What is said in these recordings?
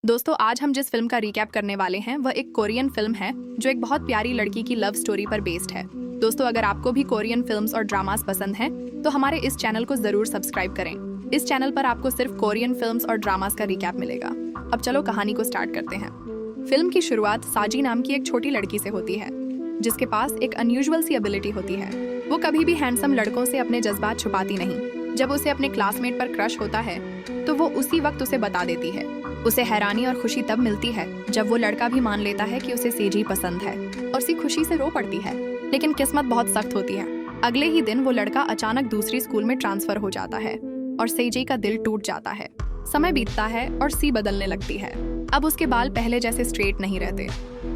दोस्तों, आज हम जिस फिल्म का रिकैप करने वाले हैं वह एक कोरियन फिल्म है जो एक बहुत प्यारी लड़की की लव स्टोरी पर बेस्ड है। दोस्तों, अगर आपको भी कोरियन फिल्म्स और ड्रामास पसंद हैं तो हमारे इस चैनल को जरूर सब्सक्राइब करें। इस चैनल पर आपको सिर्फ कोरियन फिल्म्स और ड्रामास का रिकैप मिलेगा। अब चलो कहानी को स्टार्ट करते हैं। फिल्म की शुरुआत साजी नाम की एक छोटी लड़की से होती है जिसके पास एक अनयूजुअल सी एबिलिटी होती है। वो कभी भी हैंडसम लड़कों से अपने जज्बात छुपाती नहीं। जब उसे अपने क्लासमेट पर क्रश होता है तो वो उसी वक्त उसे बता देती है। उसे हैरानी और खुशी तब मिलती है जब वो लड़का भी मान लेता है कि उसे सेजी पसंद है और सी खुशी से रो पड़ती है। लेकिन किस्मत बहुत सख्त होती है। अगले ही दिन वो लड़का अचानक दूसरी स्कूल में ट्रांसफर हो जाता है और सेजी का दिल टूट जाता है। समय बीतता है और सी बदलने लगती है। अब उसके बाल पहले जैसे स्ट्रेट नहीं रहते,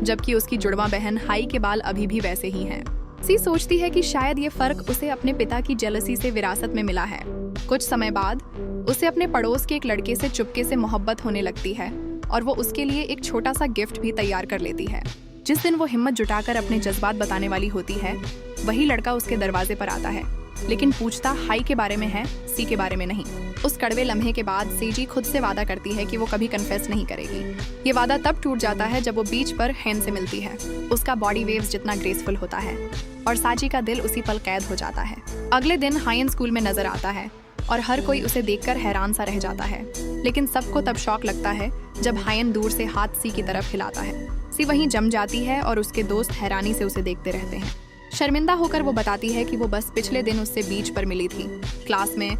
जबकि उसकी जुड़वा बहन हाई के बाल अभी भी वैसे ही हैं। सी सोचती है कि शायद ये फर्क उसे अपने पिता की जेलसी से विरासत में मिला है। कुछ समय बाद उसे अपने पड़ोस के एक लड़के से चुपके से मोहब्बत होने लगती है और वो उसके लिए एक छोटा सा गिफ्ट भी तैयार कर लेती है। जिस दिन वो हिम्मत जुटाकर अपने जज्बात बताने वाली होती है, वही लड़का उसके दरवाजे पर आता है, लेकिन पूछता हाई के बारे में है, सी के बारे में नहीं। उस कड़वे लम्हे के बाद सेजी खुद से वादा करती है कि वो कभी कन्फेस नहीं करेगी। ये वादा तब टूट जाता है जब वो बीच पर हैन से मिलती है। उसका बॉडी वेव्स जितना ग्रेसफुल होता है और साजी का दिल उसी पल कैद हो जाता है। अगले दिन हायन स्कूल में नजर आता है और हर कोई उसे देखकर हैरान सा रह जाता है। लेकिन सबको तब शॉक लगता है जब हायन दूर से हाथ सी की तरफ हिलाता है। सी वहीं जम जाती है और उसके दोस्त हैरानी से उसे देखते रहते हैं। शर्मिंदा होकर वो बताती है कि वो बस पिछले दिन उससे बीच पर मिली थी। क्लास में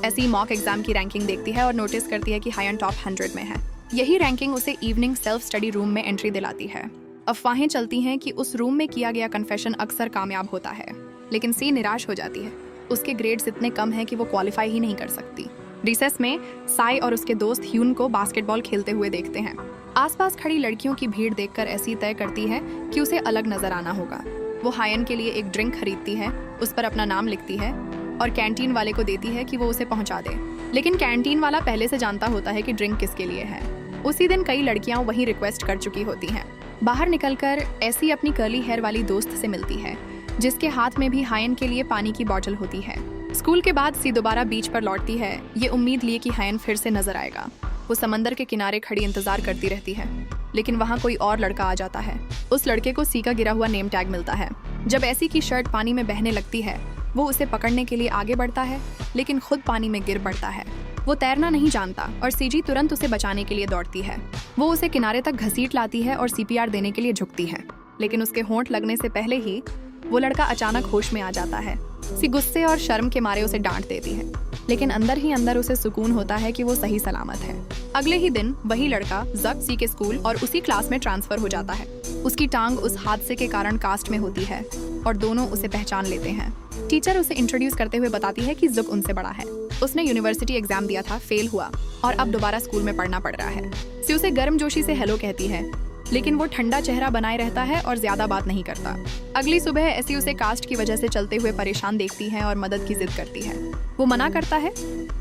ऐसी मॉक एग्जाम की रैंकिंग देखती है और नोटिस करती है कि हायन टॉप 100 में है। यही रैंकिंग उसे इवनिंग सेल्फ स्टडी रूम में एंट्री दिलाती है। अफवाहें चलती हैं कि उस रूम में किया गया कन्फेशन अक्सर कामयाब होता है, लेकिन सी निराश हो जाती है। उसके ग्रेड्स इतने कम हैं कि वो क्वालिफाई ही नहीं कर सकती। रिसेस में साई और उसके दोस्त ह्यून को बास्केटबॉल खेलते हुए देखते हैं। आसपास खड़ी लड़कियों की भीड़ देखकर ऐसी तय करती है कि उसे अलग नजर आना होगा। वो हायन के लिए एक ड्रिंक खरीदती है, उस पर अपना नाम लिखती है और कैंटीन वाले को देती है कि वो उसे पहुंचा दे। लेकिन कैंटीन वाला पहले से जानता होता है कि ड्रिंक किसके लिए है। उसी दिन कई लड़कियां वहीं रिक्वेस्ट कर चुकी होती हैं। बाहर निकलकर ऐसी अपनी कर्ली हेयर वाली दोस्त से मिलती है जिसके हाथ में भी हायन के लिए पानी की बोतल होती है। स्कूल के बाद सी दोबारा बीच पर लौटती है, ये उम्मीद लिए कि हायन फिर से नजर आएगा। वो समंदर के किनारे खड़ी इंतजार करती रहती है, लेकिन वहाँ कोई और लड़का आ जाता है। उस लड़के को सी का गिरा हुआ नेम टैग मिलता है। जब ऐसी की शर्ट पानी में बहने लगती है, वो उसे पकड़ने के लिए आगे बढ़ता है, लेकिन खुद पानी में गिर पड़ता है। वो तैरना नहीं जानता और सीजी तुरंत उसे बचाने के लिए दौड़ती है। वो उसे किनारे तक घसीट लाती है और सीपीआर देने के लिए झुकती है, लेकिन उसके होंठ लगने से पहले ही वो लड़का अचानक होश में आ जाता है। सी गुस्से और शर्म के मारे उसे डांट देती है, लेकिन अंदर ही अंदर उसे सुकून होता है कि वो सही सलामत है। अगले ही दिन वही लड़का जक सी के स्कूल और उसी क्लास में ट्रांसफर हो जाता है। उसकी टांग उस हादसे के कारण कास्ट में होती है और दोनों उसे पहचान लेते हैं। टीचर उसे इंट्रोड्यूस करते हुए बताती है कि जुक उनसे बड़ा है। उसने यूनिवर्सिटी एग्जाम दिया था, फेल हुआ और अब दोबारा स्कूल में पढ़ना पड़ रहा है। सी उसे गर्मजोशी से हेलो कहती है, लेकिन वो ठंडा चेहरा बनाए रहता है और ज्यादा बात नहीं करता। अगली सुबह ऐसी उसे कास्ट की वजह से चलते हुए परेशान देखती है और मदद की जिद करती है। वो मना करता है,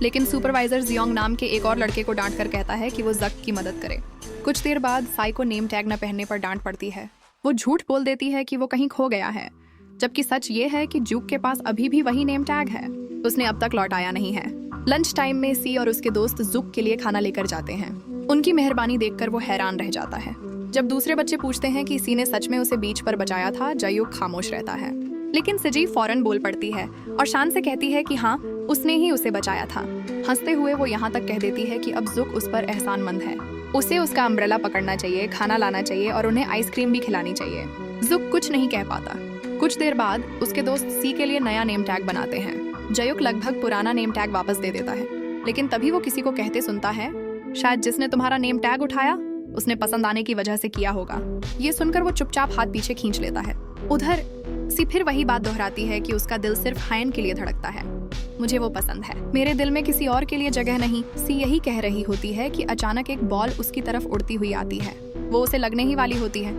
लेकिन सुपरवाइजर जियोंग नाम के एक और लड़के को डांट कर कहता है कि वो जक की मदद करे। कुछ देर बाद साई को नेम टैग न पहनने पर डांट पड़ती है। वो झूठ बोल देती है कि वो कहीं खो गया है, जबकि सच ये है कि जुक के पास अभी भी वही नेम टैग है। उसने अब तक लौटाया नहीं है। लंच टाइम में सी और उसके दोस्त जुक के लिए खाना लेकर जाते हैं। उनकी मेहरबानी देखकर वो हैरान रह जाता है। जब दूसरे बच्चे पूछते हैं कि सी ने सच में उसे बीच पर बचाया था, जयुक खामोश रहता है। लेकिन सिजी फौरन बोल पड़ती है और शान से कहती है कि हाँ, उसने ही उसे बचाया था। हंसते हुए वो यहाँ तक कह देती है कि अब जुक उस पर एहसानमंद है। उसे उसका अम्ब्रेला पकड़ना चाहिए, खाना लाना चाहिए और उन्हें आइसक्रीम भी खिलानी चाहिए। जुक कुछ नहीं कह पाता। कुछ देर बाद उसके दोस्त सी के लिए नया नेम टैग बनाते हैं। जयुक लगभग पुराना नेम टैग वापस दे देता है, लेकिन तभी वो किसी को कहते सुनता है, शायद जिसने तुम्हारा नेम टैग उठाया उसने पसंद आने की वजह से किया होगा। ये सुनकर वो चुपचाप हाथ पीछे खींच लेता है। उधर सी फिर वही बात दोहराती है कि उसका दिल सिर्फ हायन के लिए धड़कता है। मुझे वो पसंद है, मेरे दिल में किसी और के लिए जगह नहीं। सी यही कह रही होती है कि अचानक एक बॉल उसकी तरफ उड़ती हुई आती है। वो उसे लगने ही वाली होती है,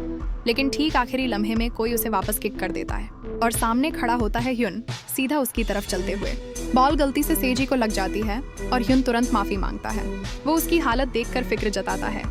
लेकिन ठीक आखिरी लम्हे में कोई उसे वापस किक कर देता है और सामने खड़ा होता है ह्युन, सीधा उसकी तरफ चलते हुए। बॉल गलती से सेजी को लग जाती है और ह्युन तुरंत माफी मांगता है। वो उसकी हालत देखकर फिक्र जताता है,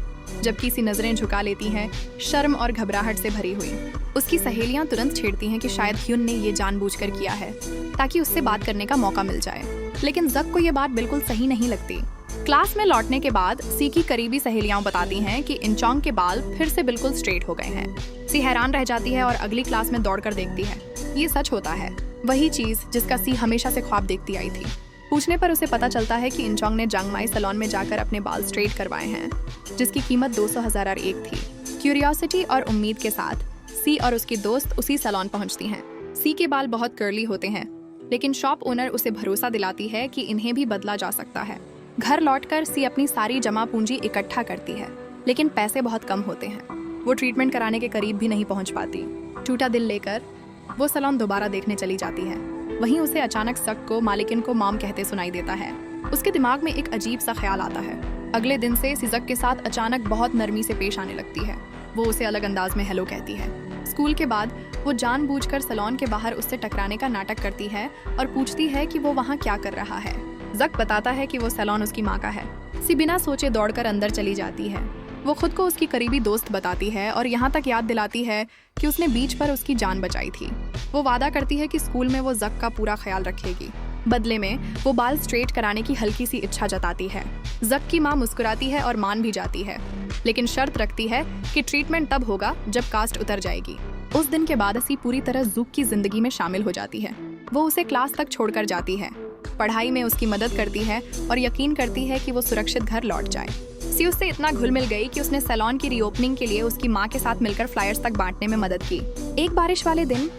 जबकि सी नजरें झुका लेती हैं, शर्म और घबराहट से भरी हुई। उसकी सहेलियां तुरंत छेड़ती हैं कि शायद ह्युन ने ये जानबूझकर किया है ताकि उससे बात करने का मौका मिल जाए, लेकिन जक को ये बात बिल्कुल सही नहीं लगती। क्लास में लौटने के बाद सी की करीबी सहेलियां बताती हैं कि इंचोंग के बाल फिर से बिल्कुल स्ट्रेट हो गए हैं। सी हैरान रह जाती है और अगली क्लास में दौड़कर देखती है। ये सच होता है, वही चीज जिसका सी हमेशा से ख्वाब देखती आई थी। पूछने पर उसे पता चलता है कि इंचोंग ने जांगमाई सैलून में जाकर अपने बाल स्ट्रेट करवाए हैं, जिसकी कीमत 200,001 थी। क्यूरियोसिटी और उम्मीद के साथ सी और उसकी दोस्त उसी सैलून पहुंचती हैं। सी के बाल बहुत कर्ली होते हैं, लेकिन शॉप ओनर उसे भरोसा दिलाती है कि इन्हें भी बदला जा सकता है। घर लौटकर सी अपनी सारी जमा पूंजी इकट्ठा करती है, लेकिन पैसे बहुत कम होते हैं। वो ट्रीटमेंट कराने के करीब भी नहीं पहुंच पाती। टूटा दिल लेकर वो सैलून दोबारा देखने चली जाती है। वहीं उसे अचानक शक को मालिकिन को मॉम कहते सुनाई देता है। उसके दिमाग में एक अजीब सा ख्याल आता है। अगले दिन से सिजक के साथ अचानक बहुत नरमी से पेश आने लगती है। वो उसे अलग अंदाज में हेलो कहती है। स्कूल के बाद वो जानबूझकर सैलून के बाहर उससे टकराने का नाटक करती है और पूछती है कि वो वहाँ क्या कर रहा है। जक बताता है कि वो सैलून उसकी माँ का है। सी बिना सोचे दौड़कर अंदर चली जाती है। वो खुद को उसकी करीबी दोस्त बताती है और यहाँ तक याद दिलाती है कि उसने बीच पर उसकी जान बचाई थी। वो वादा करती है कि स्कूल में वो जक का पूरा ख्याल रखेगी। बदले में वो बाल स्ट्रेट कराने की हल्की सी इच्छा जताती है। जक की माँ मुस्कुराती है और मान भी जाती है, लेकिन शर्त रखती है कि ट्रीटमेंट तब होगा जब कास्ट उतर जाएगी। उस दिन के बाद सी पूरी तरह जुक की जिंदगी में शामिल हो जाती है। वो उसे क्लास तक छोड़कर जाती है, पढ़ाई में उसकी मदद करती है और यकीन करती है कि वो सुरक्षित घर लौट जाए। सी उससे इतना घुल मिल गई कि उसने सैलून की रीओपनिंग के लिए उसकी माँ के साथ मिलकर फ्लायर्स तक बांटने में मदद की। एक बारिश वाले दिन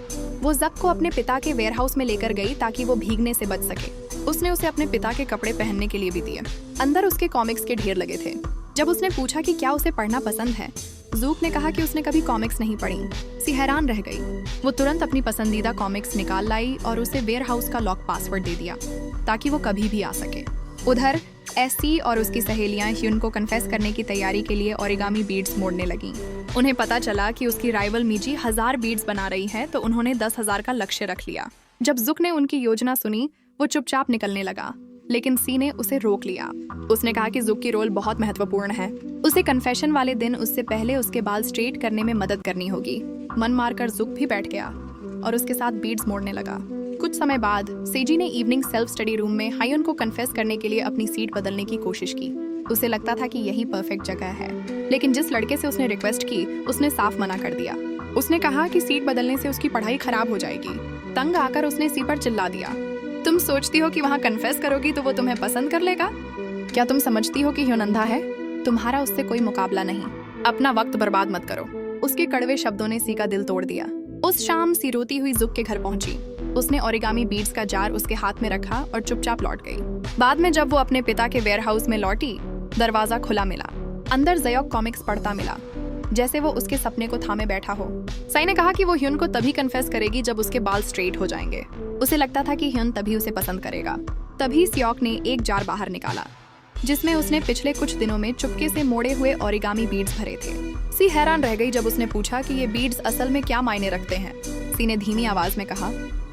वो जक को अपने पिता के वेयरहाउस में लेकर गई ताकि वो भीगने से बच सके। उसने उसे अपने पिता के कपड़े पहनने के लिए भी दिए। अंदर उसके कॉमिक्स के ढेर लगे थे। जब उसने पूछा कि क्या उसे पढ़ना पसंद है, जूक ने कहा कि उसने कभी कॉमिक्स नहीं पढ़ी। सी हैरान रह गई। वो तुरंत अपनी पसंदीदा कॉमिक्स निकाल लाई और उसे वेयरहाउस का लॉक पासवर्ड दे दिया ताकि वो कभी भी आ सके। उधर एसी और उसकी सहेलियां ह्यून को कन्फेस करने की तैयारी के लिए ओरिगामी बीड्स मोड़ने लगीं। उन्हें पता चला कि उसकी राइवल मीजी 1000 बीड्स बना रही है, तो उन्होंने 10,000 का लक्ष्य रख लिया। जब जुक ने उनकी योजना सुनी, वो चुपचाप निकलने लगा, लेकिन सी ने उसे रोक लिया। उसने कहा कि जुक की रोल बहुत महत्वपूर्ण है। उसे कन्फेशन वाले दिन उससे पहले उसके बाल स्ट्रेट करने में मदद करनी होगी। मन मारकर जुक भी बैठ गया और उसके साथ बीड्स मोड़ने लगा। कुछ समय बाद सेजी ने इवनिंग सेल्फ स्टडी रूम में हायुन को कन्फेस करने के लिए अपनी सीट बदलने की कोशिश की। उसे लगता था कि यही परफेक्ट जगह है, लेकिन जिस लड़के से उसने रिक्वेस्ट की उसने साफ मना कर दिया। उसने कहा कि सीट बदलने से उसकी पढ़ाई खराब हो जाएगी। तंग आकर उसने सी पर चिल्ला दिया, तुम सोचती हो कि वहाँ कन्फेस करोगी तो वो तुम्हें पसंद कर लेगा? क्या तुम समझती हो कि ह्यून अंधा है? तुम्हारा उससे कोई मुकाबला नहीं। अपना वक्त बर्बाद मत करो। उसके कड़वे शब्दों ने सी का दिल तोड़ दिया। उस शाम सी रोती हुई जुक के घर पहुंची। उसने ओरिगामी बीड्स का जार उसके हाथ में रखा और चुपचाप लौट गई। बाद में जब वो अपने पिता के वेयरहाउस में लौटी, दरवाजा खुला मिला। अंदर जयोक कॉमिक्स पढ़ता मिला, जैसे वो उसके सपने को थामे बैठा हो। साई ने कहा कि वो ह्यून को तभी कन्फेस करेगी जब उसके बाल स्ट्रेट हो जाएंगे। उसे लगता था कि ह्यून तभी उसे पसंद करेगा। तभी सियोक ने एक जार बाहर निकाला, जिसमें उसने पिछले कुछ दिनों में चुपके से मोड़े हुए ओरिगामी बीड्स भरे थे। सी हैरान रह गई जब उसने पूछा कि ये बीड्स असल में क्या मायने रखते हैं। सी ने धीमी आवाज में कहा,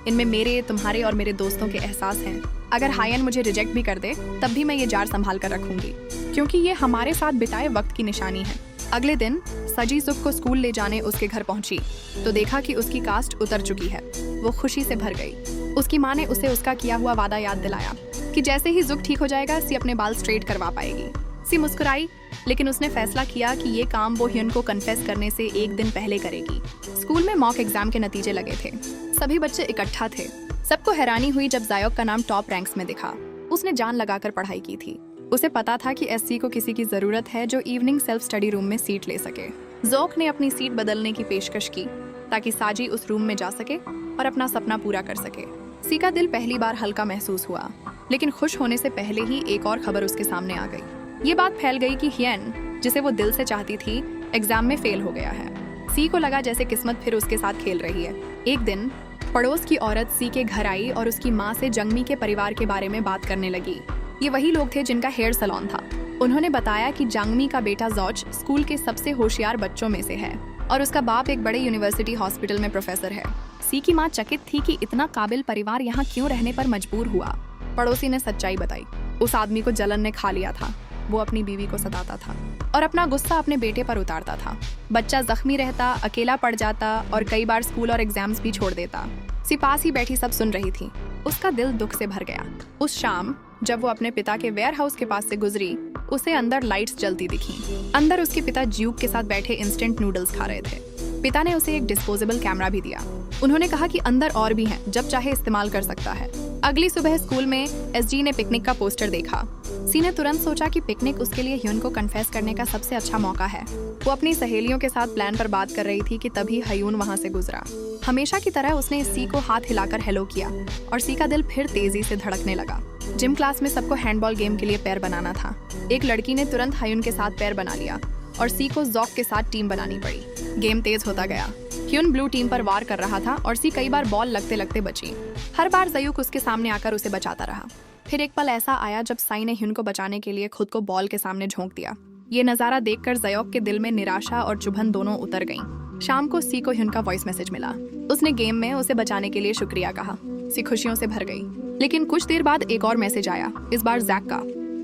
इनमें मेरे, तुम्हारे और मेरे दोस्तों के एहसास हैं। अगर हायन मुझे रिजेक्ट भी कर दे तब भी मैं ये जार संभाल कर रखूंगी, क्योंकि ये हमारे साथ बिताए वक्त की निशानी है। अगले दिन सजी जुक को स्कूल ले जाने उसके घर पहुंची तो देखा कि उसकी कास्ट उतर चुकी है। वो खुशी से भर गई। उसकी माँ ने उसे उसका किया हुआ वादा याद दिलाया कि जैसे ही जुक ठीक हो जाएगा सी अपने बाल स्ट्रेट करवा पाएगी। सी मुस्कुराई, लेकिन उसने फैसला किया कि ये काम वो ह्यून को कन्फेस करने से एक दिन पहले करेगी। स्कूल में मॉक एग्जाम के नतीजे लगे थे। सभी बच्चे इकट्ठा थे। सबको हैरानी हुई जब जायोक का नाम टॉप रैंक्स में दिखा। उसने जान लगाकर पढ़ाई की थी। उसे पता था कि एससी को किसी की जरूरत है जो इवनिंग सेल्फ स्टडी रूम में सीट ले सके। जोक ने अपनी सीट बदलने की पेशकश की ताकि साजी उस रूम में जा सके और अपना सपना पूरा कर सके। सी का दिल पहली बार हल्का महसूस हुआ, लेकिन खुश होने से पहले ही एक और खबर उसके सामने आ गई। ये बात फैल गई कि ह्यन, जिसे वो दिल से चाहती थी, एग्जाम में फेल हो गया है। सी को लगा जैसे किस्मत फिर उसके साथ खेल रही है। एक दिन पड़ोस की औरत सी के घर आई और उसकी माँ से जंगमी के परिवार के बारे में बात करने लगी। ये वही लोग थे जिनका हेयर सैलून था। उन्होंने बताया कि जांगमी का बेटा जॉर्ज स्कूल के सबसे होशियार बच्चों में से है और उसका बाप एक बड़े यूनिवर्सिटी हॉस्पिटल में प्रोफेसर है। सी की माँ चकित थी कि इतना काबिल परिवार यहाँ क्यों रहने पर मजबूर हुआ। पड़ोसी ने सच्चाई बताई। उस आदमी को जलन ने खा लिया था। वो अपनी बीवी को सताता था और अपना गुस्सा अपने बेटे पर उतारता था। बच्चा जख्मी रहता, अकेला पड़ जाता और कई बार स्कूल और एग्जाम्स भी छोड़ देता। सी पास ही बैठी सब सुन रही थी। उसका दिल दुख से भर गया। उस शाम जब वो अपने पिता के वेयर हाउस के पास से गुजरी, उसे अंदर लाइट्स जलती दिखी। अंदर उसके पिता ज्यूक के साथ बैठे इंस्टेंट नूडल्स खा रहे थे। पिता ने उसे एक डिस्पोजेबल कैमरा भी दिया। उन्होंने कहा कि अंदर और भी हैं, जब चाहे इस्तेमाल कर सकता है। अगली सुबह स्कूल में एसजी ने पिकनिक का पोस्टर देखा। सी ने तुरंत सोचा कि पिकनिक उसके लिए ह्यून को कन्फेस करने का सबसे अच्छा मौका है। वो अपनी सहेलियों के साथ प्लान पर बात कर रही थी कि तभी ह्यून वहां से गुजरा। हमेशा की तरह उसने सी को हाथ हिलाकर हेलो किया और सी का दिल फिर तेजी से धड़कने लगा। जिम क्लास में सबको हैंडबॉल गेम के लिए पैर बनाना था। एक लड़की ने तुरंत ह्यून के साथ पैर बना लिया और सी को जॉक के साथ टीम बनानी पड़ी। गेम तेज होता गया। ह्यून ब्लू टीम पर वार कर रहा था और सी कई बार बॉल लगते लगते बची। हर बार जयूक उसके सामने आकर उसे बचाता रहा। फिर एक पल ऐसा आया जब साई ने ह्यून को बचाने के लिए खुद को बॉल के सामने झोंक दिया। ये नजारा देखकर जयोक के दिल में निराशा और चुभन दोनों उतर गईं। शाम को सी को ह्यून का वॉइस मैसेज मिला। उसने गेम में उसे बचाने के लिए शुक्रिया कहा। सी खुशियों से भर गई। लेकिन कुछ देर बाद एक और मैसेज आया, इस बार जैक का।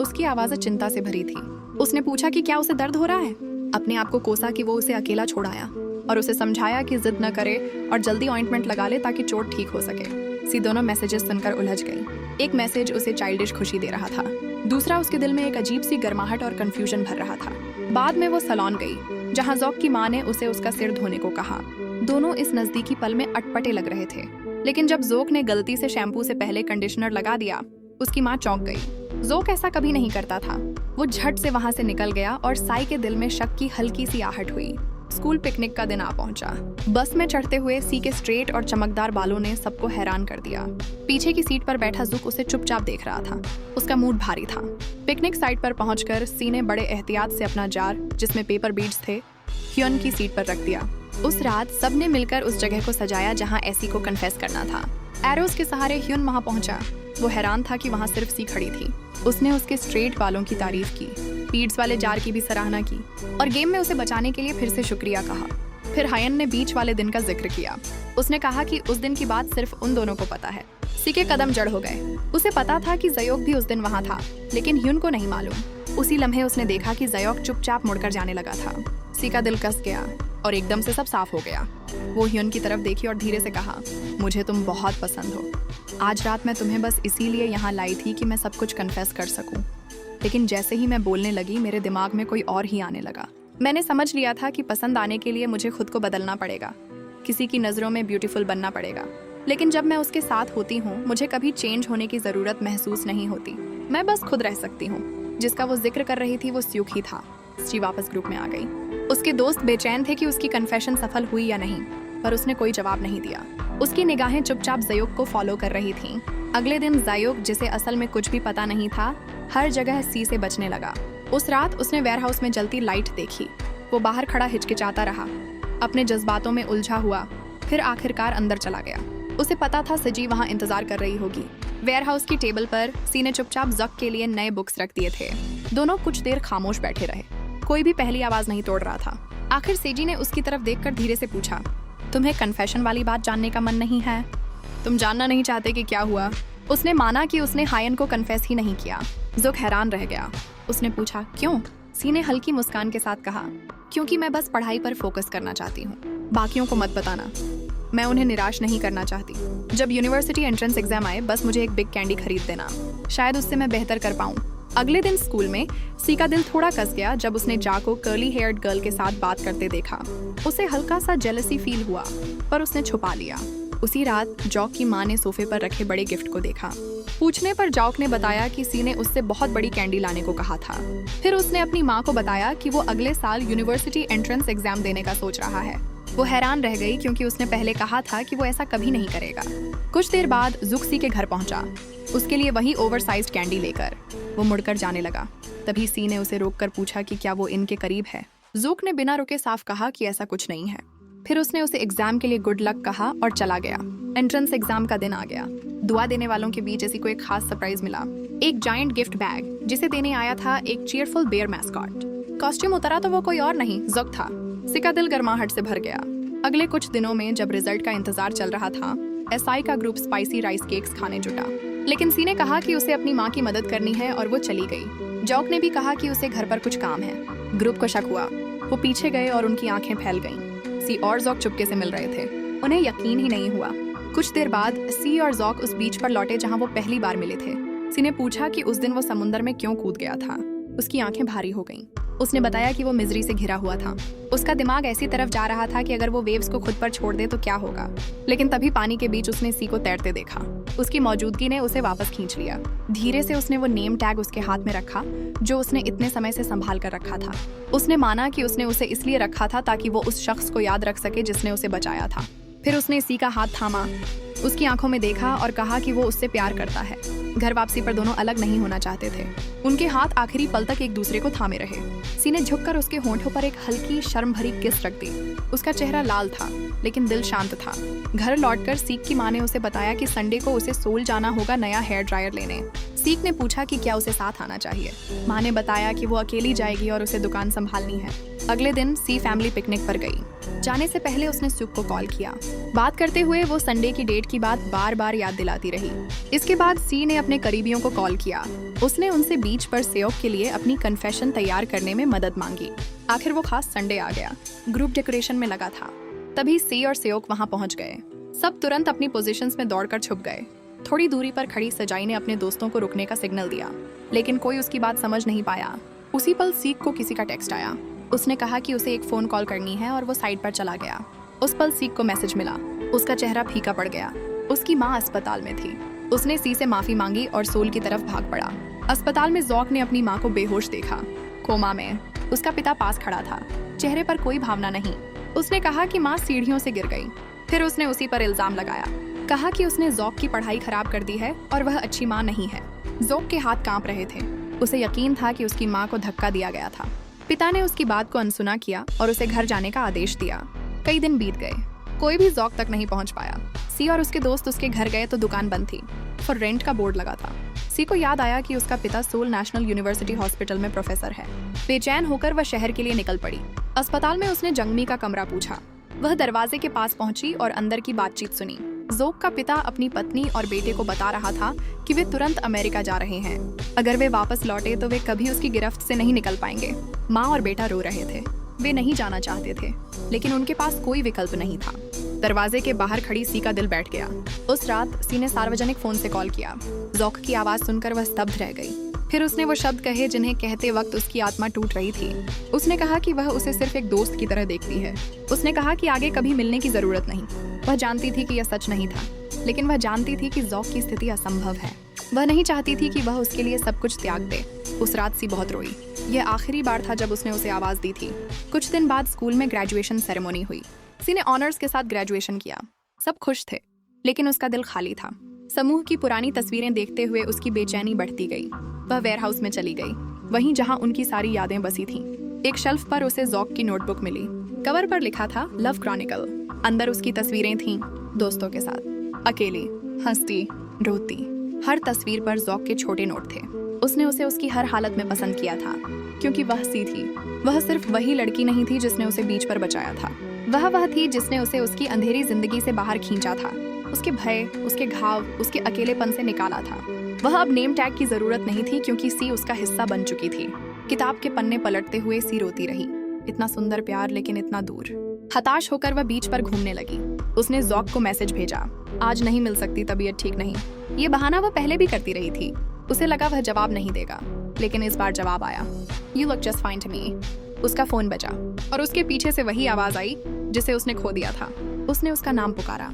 उसकी आवाज़ चिंता से भरी थी। उसने पूछा कि क्या उसे दर्द हो रहा है। अपने आप को कोसा कि वो उसे अकेला छोड़ आया और उसे समझाया कि जिद न करे और जल्दी ऑइंटमेंट लगा ले ताकि चोट ठीक हो सके। सी दोनों मैसेजेस सुनकर उलझ गई। एक मैसेज उसे चाइल्डिश खुशी दे रहा था, दूसरा उसके दिल में एक अजीब सी गर्माहट और कंफ्यूजन भर रहा था। बाद में वो सैलून गई जहां जॉक की माँ ने उसे उसका सिर धोने को कहा। दोनों इस नजदीकी पल में अटपटे लग रहे थे, लेकिन जब जोक ने गलती से शैम्पू से पहले कंडीशनर लगा दिया, उसकी माँ चौंक गई। जोक ऐसा कभी नहीं करता था। वो झट से वहां से निकल गया और साई के दिल में शक की हल्की सी आहट हुई। स्कूल पिकनिक का दिन आ पहुंचा। बस में चढ़ते हुए सी के स्ट्रेट और चमकदार बालों ने सबको हैरान कर दिया। पीछे की सीट पर बैठा जुक उसे चुपचाप देख रहा था। उसका मूड भारी था। पिकनिक साइट पर पहुंचकर सी ने बड़े एहतियात से अपना जार, जिसमें पेपर बीड्स थे, ह्यून की सीट पर रख दिया। उस रात सबने मिलकर उस जगह को सजाया जहां एसी को कन्फेस करना था। एरोस के सहारे ह्यून वहां पहुंचा। वो हैरान था कि वहां सिर्फ सी खड़ी थी। उसने उसके स्ट्रेट बालों की तारीफ की, बीड्स वाले जार की भी सराहना की और गेम में उसे बचाने के लिए फिर से शुक्रिया कहा। फिर हायन ने बीच वाले दिन का जिक्र किया। उसने कहा कि उस दिन की बात सिर्फ उन दोनों को पता है। सी के कदम जड़ हो गए। उसे पता था कि जयोक भी उस दिन वहां था, लेकिन ह्यून को नहीं मालूम। उसी लम्हे उसने देखा कि जयोक चुपचाप मुड़कर जाने लगा था। सी का दिल कस गया और एकदम से सब साफ हो गया। वो ह्यून की तरफ देखी और धीरे से कहा, मुझे तुम बहुत पसंद हो। आज रात मैं तुम्हें बस इसीलिए यहाँ लाई थी कि मैं सब कुछ कन्फेस कर सकूं। लेकिन जैसे ही मैं बोलने लगी, मेरे दिमाग में कोई और ही आने लगा। मैंने समझ लिया था कि पसंद आने के लिए मुझे खुद को बदलना पड़ेगा, किसी की नज़रों में ब्यूटीफुल बनना पड़ेगा। लेकिन जब मैं उसके साथ होती हूँ, मुझे कभी चेंज होने की ज़रूरत महसूस नहीं होती। मैं बस खुद रह सकती हूँ। जिसका वो जिक्र कर रही थी वो स्यूक ही था। सी वापस ग्रुप में आ गई। उसके दोस्त बेचैन थे कि उसकी कन्फेशन सफल हुई या नहीं, पर उसने कोई जवाब नहीं दिया। उसकी निगाहें चुपचाप जयोक को फॉलो कर रही थीं। अगले दिन जयोक, जिसे असल में कुछ भी पता नहीं था, हर जगह सी से बचने लगा। उस रात उसने वेयरहाउस में जलती लाइट देखी। वो बाहर खड़ा हिचकिचाता रहा, अपने जज्बातों में उलझा हुआ। फिर आखिरकार अंदर चला गया। उसे पता था सजी वहाँ इंतजार कर रही होगी। वेयरहाउस की टेबल पर सी ने चुपचाप जक के लिए नए बुक्स रख दिए थे। दोनों कुछ देर खामोश बैठे रहे। कोई भी पहली आवाज नहीं तोड़ रहा था। आखिर सेजी ने उसकी तरफ देखकर धीरे से पूछा, तुम्हें कन्फेशन वाली बात जानने का मन नहीं है? तुम जानना नहीं चाहते कि क्या हुआ? उसने माना कि उसने हायन को कन्फेस ही नहीं किया। जुक हैरान रह गया। उसने पूछा, क्यों? सी ने हल्की मुस्कान के साथ कहा, क्योंकि मैं बस पढ़ाई पर फोकस करना चाहती हूँ। बाकियों को मत बताना। मैं उन्हें निराश नहीं करना चाहती। जब यूनिवर्सिटी एंट्रेंस एग्जाम आए, बस मुझे एक बिग कैंडी खरीद देना। शायद उससे मैं बेहतर कर पाऊँ। अगले दिन स्कूल में सी का दिल थोड़ा कस गया जब उसने जा को कर्ली हेयर्ड गर्ल के साथ बात करते देखा। उसे हल्का सा जेलसी फील हुआ, पर उसने छुपा लिया। उसी रात जॉक की माँ ने सोफे पर रखे बड़े गिफ्ट को देखा। पूछने पर जॉक ने बताया कि सी ने उससे बहुत बड़ी कैंडी लाने को कहा था। फिर उसने अपनी माँ को बताया कि वो अगले साल यूनिवर्सिटी एंट्रेंस एग्जाम देने का सोच रहा है। वो हैरान रह गई क्योंकि उसने पहले कहा था कि वो ऐसा कभी नहीं करेगा। कुछ देर बाद जुक सी के घर पहुंचा, उसके लिए वही ओवरसाइज्ड कैंडी लेकर। वो मुड़कर जाने लगा। तभी सी ने उसे रोककर पूछा कि क्या वो इनके करीब है। जुक ने बिना रुके साफ कहा कि ऐसा कुछ नहीं है। फिर उसने उसे एग्जाम के लिए गुड लक कहा और चला गया। एंट्रेंस एग्जाम का दिन आ गया। दुआ देने वालों के बीच ऐसी को एक खास सरप्राइज मिला। एक जायंट गिफ्ट बैग जिसे देने आया था एक चीयरफुल बेयर मैस्कॉट। कॉस्ट्यूम उतरा तो वो कोई और नहीं, जुक था। सी का दिल गर्माहट से भर गया। अगले कुछ दिनों में जब रिजल्ट का इंतजार चल रहा था, एसआई का ग्रुप स्पाइसी राइस केक्स खाने जुटा। लेकिन सी ने कहा कि उसे अपनी माँ की मदद करनी है और वो चली गई। जॉक ने भी कहा कि उसे घर पर कुछ काम है। ग्रुप को शक हुआ। वो पीछे गए और उनकी आंखें फैल गईं। सी और जॉक चुपके से मिल रहे थे। उन्हें यकीन ही नहीं हुआ। कुछ देर बाद सी और जॉक उस बीच पर लौटे जहां वो पहली बार मिले थे। सी ने पूछा कि उस दिन वो समुंदर में क्यों कूद गया था। उसकी आंखें भारी हो गईं। उसने बताया कि वो मिजरी से घिरा हुआ था। उसका दिमाग ऐसी तरफ जा रहा था कि अगर वो वेव्स को खुद पर छोड़ दे तो क्या होगा। लेकिन तभी पानी के बीच उसने सी को तैरते देखा। उसकी मौजूदगी ने उसे वापस खींच लिया। धीरे से उसने वो नेम टैग उसके हाथ में रखा जो उसने इतने समय से संभाल कर रखा था। उसने माना कि उसने उसे इसलिए रखा था ताकि वो उस शख्स को याद रख सके जिसने उसे बचाया था। फिर उसने सी का हाथ थामा, उसकी आंखों में देखा और कहा कि वो उससे प्यार करता है। घर वापसी पर दोनों अलग नहीं होना चाहते थे। उनके हाथ आखिरी पल तक एक दूसरे को थामे रहे। सी ने झुककर उसके होंठों पर एक हल्की शर्म भरी किस रख दी। उसका चेहरा लाल था लेकिन दिल शांत था। घर लौटकर सीक की माँ ने उसे बताया कि संडे को उसे सोल जाना होगा नया हेयर ड्रायर लेने। सीक ने पूछा कि क्या उसे साथ आना चाहिए। माँ ने बताया कि वो अकेली जाएगी और उसे दुकान संभालनी है। अगले दिन सी फैमिली पिकनिक पर गई। जाने से पहले उसने सुक को कॉल किया। बात करते हुए वो संडे की डेट की बात बार बार याद दिलाती रही। इसके बाद सी ने अपने करीबियों को कॉल किया। उसने उनसे बीच पर सेओक के लिए अपनी कन्फेशन तैयार करने में मदद मांगी। आखिर वो खास संडे आ गया। ग्रुप डेकोरेशन में लगा था। तभी सी और सेओक वहां पहुंच गए। सब तुरंत अपनी पोजीशंस में दौड़कर छुप गए। थोड़ी दूरी पर खड़ी सजाई ने अपने दोस्तों को रुकने का सिग्नल दिया, लेकिन कोई उसकी बात समझ नहीं पाया। उसी पल सीक को किसी का टेक्स्ट आया। उसने कहा कि उसे एक फोन कॉल करनी है और वो साइड पर चला गया। उस पल सीक को मैसेज मिला। उसका चेहरा फीका पड़ गया। उसकी माँ अस्पताल में थी। उसने सी से माफी मांगी और सोल की तरफ भाग पड़ा। अस्पताल में जॉक ने अपनी माँ को बेहोश देखा, कोमा में। उसका पिता पास खड़ा था, चेहरे पर कोई भावना नहीं। उसने कहा कि माँ सीढ़ियों से गिर गई। फिर उसने उसी पर इल्जाम लगाया, कहा कि उसने जॉक की पढ़ाई खराब कर दी है और वह अच्छी माँ नहीं है। जॉक के हाथ कांप रहे थे। उसे यकीन था कि उसकी माँ को धक्का दिया गया था। पिता ने उसकी बात को अनसुना किया और उसे घर जाने का आदेश दिया। कई दिन बीत गए, कोई भी जॉक तक नहीं पहुंच पाया। सी और उसके दोस्त उसके घर गए तो दुकान बंद थी। फॉर रेंट का बोर्ड लगा था। सी को याद आया कि उसका पिता सोल नेशनल यूनिवर्सिटी हॉस्पिटल में प्रोफेसर है। बेचैन होकर वह शहर के लिए निकल पड़ी। अस्पताल में उसने जंगमी का कमरा पूछा। वह दरवाजे के पास पहुंची और अंदर की बातचीत सुनी। जोक का पिता अपनी पत्नी और बेटे को बता रहा था कि वे तुरंत अमेरिका जा रहे हैं। अगर वे वापस लौटे तो वे कभी उसकी गिरफ्त से नहीं निकल पाएंगे। माँ और बेटा रो रहे थे। वे नहीं जाना चाहते थे, लेकिन उनके पास कोई विकल्प नहीं था। दरवाजे के बाहर खड़ी सी का दिल बैठ गया। उस रात सी ने सार्वजनिक फोन से कॉल किया। जोक की आवाज सुनकर वह स्तब्ध रह गई। फिर उसने वो शब्द कहे जिन्हें कहते वक्त उसकी आत्मा टूट रही थी। उसने कहा कि वह उसे सिर्फ एक दोस्त की तरह देखती है। उसने कहा कि आगे कभी मिलने की जरूरत नहीं। वह जानती थी कि यह सच नहीं था, लेकिन वह जानती थी कि जोक की स्थिति असंभव है। वह नहीं चाहती थी कि वह उसके लिए सब कुछ त्याग दे। उस रात सी बहुत रोई। यह आखिरी बार था जब उसने उसे आवाज दी थी। कुछ दिन बाद स्कूल में ग्रेजुएशन सेरेमनी हुई। सी ने ऑनर्स के साथ ग्रेजुएशन किया। सब खुश थे, लेकिन उसका दिल खाली था। समूह की पुरानी तस्वीरें देखते हुए उसकी बेचैनी बढ़ती गई। वह वेयरहाउस में चली गई, वहीं जहां उनकी सारी यादें बसी थीं। एक शेल्फ पर उसे जोक की नोटबुक मिली। कवर पर लिखा था लव क्रॉनिकल। अंदर उसकी तस्वीरें थीं, दोस्तों के साथ, अकेली, हंसती, रोती। हर तस्वीर पर जोक के छोटे नोट थे। उसने उसे उसकी हर हालत में पसंद किया था, क्योंकि वह सी थी। वह सिर्फ वही लड़की नहीं थी जिसने उसे बीच पर बचाया था। वह थी जिसने उसे उसकी अंधेरी जिंदगी से बाहर खींचा था, उसके भय, उसके घाव, उसके अकेलेपन से निकाला था। वह अब नेम टैग की जरूरत नहीं थी, क्योंकि सी उसका हिस्सा बन चुकी थी। किताब के पन्ने पलटते हुए सी रोती रही। इतना सुंदर प्यार, लेकिन इतना दूर। हताश होकर वह बीच पर घूमने लगी। उसने जोक को मैसेज भेजा, आज नहीं मिल सकती, तबीयत ठीक नहीं। ये बहाना वह पहले भी करती रही थी। उसे लगा वह जवाब नहीं देगा, लेकिन इस बार जवाब आया। You look just fine to me। उसका फोन बजा और उसके पीछे से वही आवाज आई जिसे उसने खो दिया था। उसने उसका नाम पुकारा।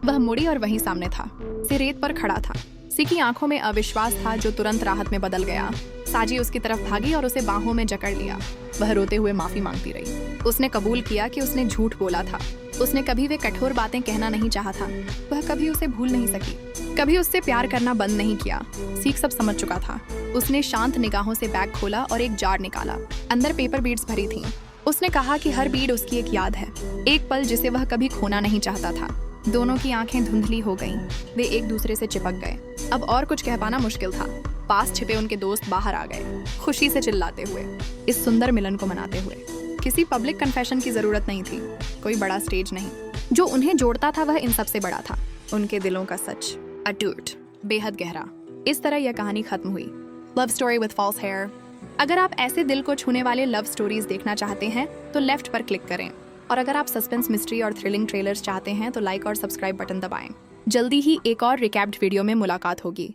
वह मुड़ी और वहीं सामने था। सी रेत पर खड़ा था। सी की आंखों में अविश्वास था जो तुरंत राहत में बदल गया। साजी उसकी तरफ भागी और उसे बाहों में जकड़ लिया। वह रोते हुए माफी मांगती रही। उसने कबूल किया कि उसने झूठ बोला था। उसने कभी वे कठोर बातें कहना नहीं चाहा था। वह कभी उसे भूल नहीं सकी, कभी उससे प्यार करना बंद नहीं किया। सीख सब समझ चुका था। उसने शांत निगाहों से बैग खोला और एक जार निकाला। अंदर पेपर बीड्स भरी थीं। उसने कहा कि हर बीड उसकी एक याद है, एक पल जिसे वह कभी खोना नहीं चाहता था। दोनों की आंखें धुंधली हो गईं। वे एक दूसरे से चिपक गए। अब और कुछ कह पाना मुश्किल था। पास छिपे उनके दोस्त बाहर आ गए, खुशी से चिल्लाते हुए, इस सुंदर मिलन को मनाते हुए। किसी पब्लिक कन्फेशन की जरूरत नहीं थी, कोई बड़ा स्टेज नहीं। जो उन्हें जोड़ता था वह इन सबसे बड़ा था, उनके दिलों का सच, अटूट, बेहद गहरा। इस तरह यह कहानी खत्म हुई। Love story with false hair. अगर आप ऐसे दिल को छूने वाले लव स्टोरीज देखना चाहते हैं तो लेफ्ट पर क्लिक करें। और अगर आप सस्पेंस, मिस्ट्री और थ्रिलिंग ट्रेलर्स चाहते हैं तो लाइक और सब्सक्राइब बटन दबाएं। जल्दी ही एक और रिकैप्ड वीडियो में मुलाकात होगी।